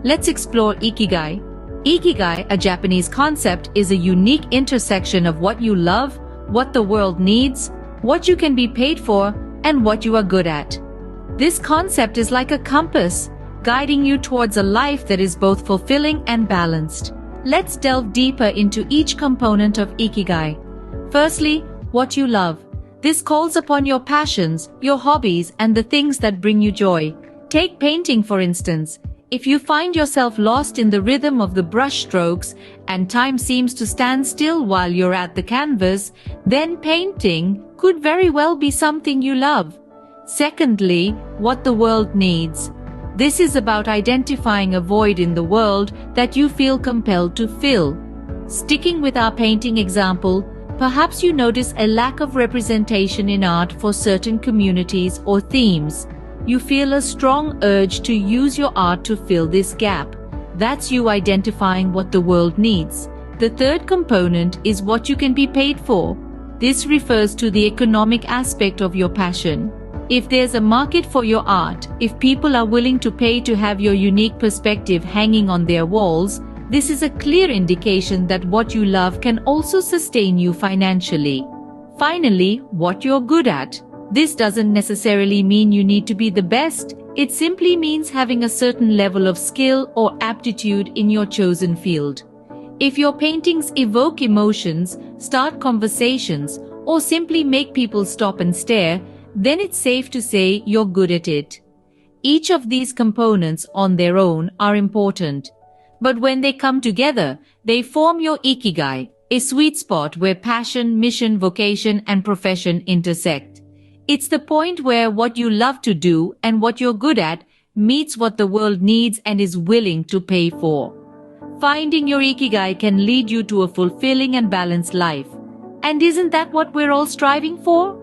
Let's explore Ikigai. Ikigai, a Japanese concept, is a unique intersection of what you love, what the world needs, what you can be paid for, and what you are good at. This concept is like a compass, guiding you towards a life that is both fulfilling and balanced. Let's delve deeper into each component of Ikigai. Firstly, what you love. This calls upon your passions, your hobbies, and the things that bring you joy. Take painting for instance. If you find yourself lost in the rhythm of the brush strokes and time seems to stand still while you're at the canvas, then painting could very well be something you love. Secondly, what the world needs. This is about identifying a void in the world that you feel compelled to fill. Sticking with our painting example, perhaps you notice a lack of representation in art for certain communities or themes. You feel a strong urge to use your art to fill this gap. That's you identifying what the world needs. The third component is what you can be paid for. This refers to the economic aspect of your passion. If there's a market for your art, if people are willing to pay to have your unique perspective hanging on their walls, this is a clear indication that what you love can also sustain you financially. Finally, what you're good at. This doesn't necessarily mean you need to be the best, it simply means having a certain level of skill or aptitude in your chosen field. If your paintings evoke emotions, start conversations, or simply make people stop and stare, then it's safe to say you're good at it. Each of these components on their own are important. But when they come together, they form your Ikigai, a sweet spot where passion, mission, vocation, and profession intersect. It's the point where what you love to do and what you're good at meets what the world needs and is willing to pay for. Finding your Ikigai can lead you to a fulfilling and balanced life. And isn't that what we're all striving for?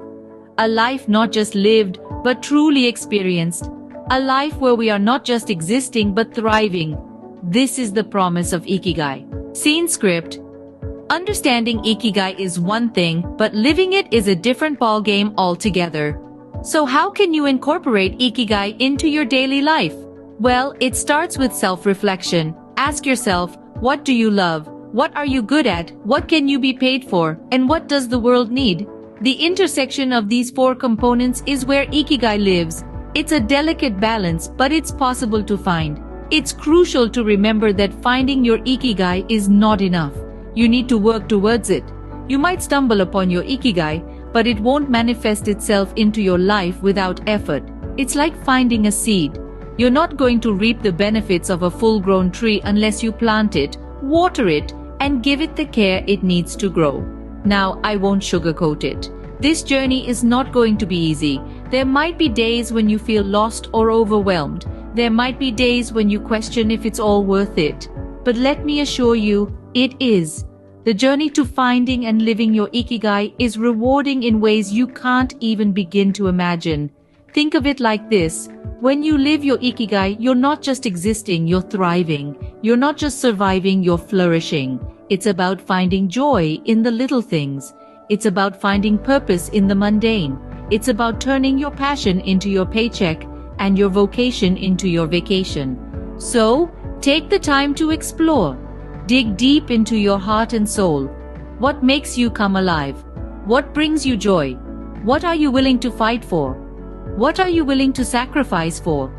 A life not just lived, but truly experienced. A life where we are not just existing, but thriving. This is the promise of Ikigai. Scene script. Understanding Ikigai is one thing, but living it is a different ballgame altogether. So how can you incorporate Ikigai into your daily life? Well, it starts with self-reflection. Ask yourself, what do you love? What are you good at? What can you be paid for? And what does the world need? The intersection of these four components is where Ikigai lives. It's a delicate balance, but it's possible to find. It's crucial to remember that finding your Ikigai is not enough. You need to work towards it. You might stumble upon your Ikigai, but it won't manifest itself into your life without effort. It's like finding a seed. You're not going to reap the benefits of a full-grown tree unless you plant it, water it, and give it the care it needs to grow. Now, I won't sugarcoat it. This journey is not going to be easy. There might be days when you feel lost or overwhelmed. There might be days when you question if it's all worth it. But let me assure you, it is. The journey to finding and living your Ikigai is rewarding in ways you can't even begin to imagine. Think of it like this. When you live your Ikigai, you're not just existing, you're thriving. You're not just surviving, you're flourishing. It's about finding joy in the little things. It's about finding purpose in the mundane. It's about turning your passion into your paycheck and your vocation into your vacation. So, take the time to explore. Dig deep into your heart and soul. What makes you come alive? What brings you joy? What are you willing to fight for? What are you willing to sacrifice for?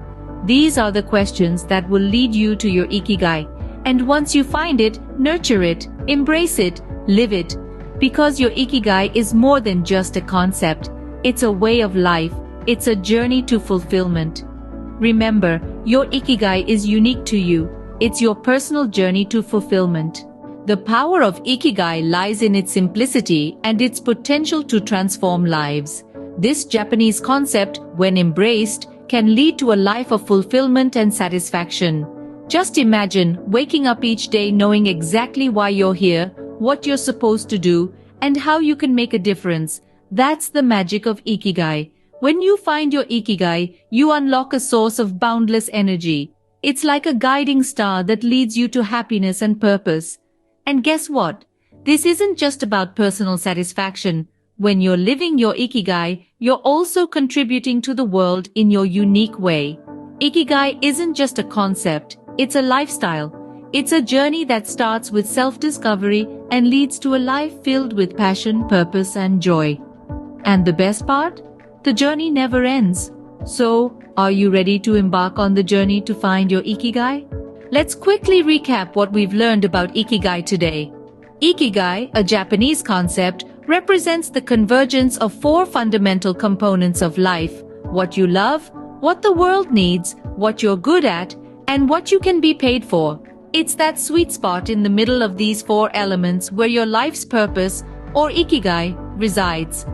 These are the questions that will lead you to your Ikigai. And once you find it, nurture it, embrace it, live it. Because your Ikigai is more than just a concept. It's a way of life. It's a journey to fulfillment. Remember, your Ikigai is unique to you. It's your personal journey to fulfillment. The power of Ikigai lies in its simplicity and its potential to transform lives. This Japanese concept, when embraced, can lead to a life of fulfillment and satisfaction. Just imagine waking up each day knowing exactly why you're here, what you're supposed to do, and how you can make a difference. That's the magic of Ikigai. When you find your Ikigai, you unlock a source of boundless energy. It's like a guiding star that leads you to happiness and purpose. And guess what? This isn't just about personal satisfaction. When you're living your Ikigai, you're also contributing to the world in your unique way. Ikigai isn't just a concept, It's a lifestyle. It's a journey that starts with self-discovery and leads to a life filled with passion, purpose, and joy. And the best part? The journey never ends. So, are you ready to embark on the journey to find your Ikigai? Let's quickly recap what we've learned about Ikigai today. Ikigai, a Japanese concept, represents the convergence of four fundamental components of life: what you love, what the world needs, what you're good at, and what you can be paid for. It's that sweet spot in the middle of these four elements where your life's purpose, or Ikigai, resides.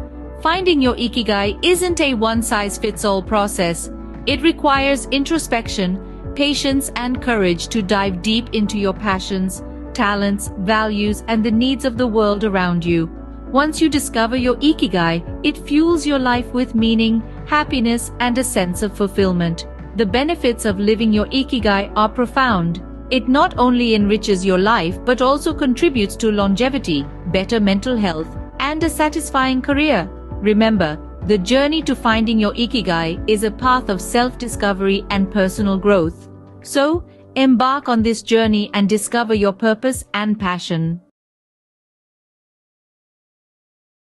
Finding your Ikigai isn't a one-size-fits-all process. It requires introspection, patience, and courage to dive deep into your passions, talents, values, and the needs of the world around you. Once you discover your Ikigai, it fuels your life with meaning, happiness, and a sense of fulfillment. The benefits of living your Ikigai are profound. It not only enriches your life but also contributes to longevity, better mental health, and a satisfying career. Remember, the journey to finding your Ikigai is a path of self-discovery and personal growth. So, embark on this journey and discover your purpose and passion.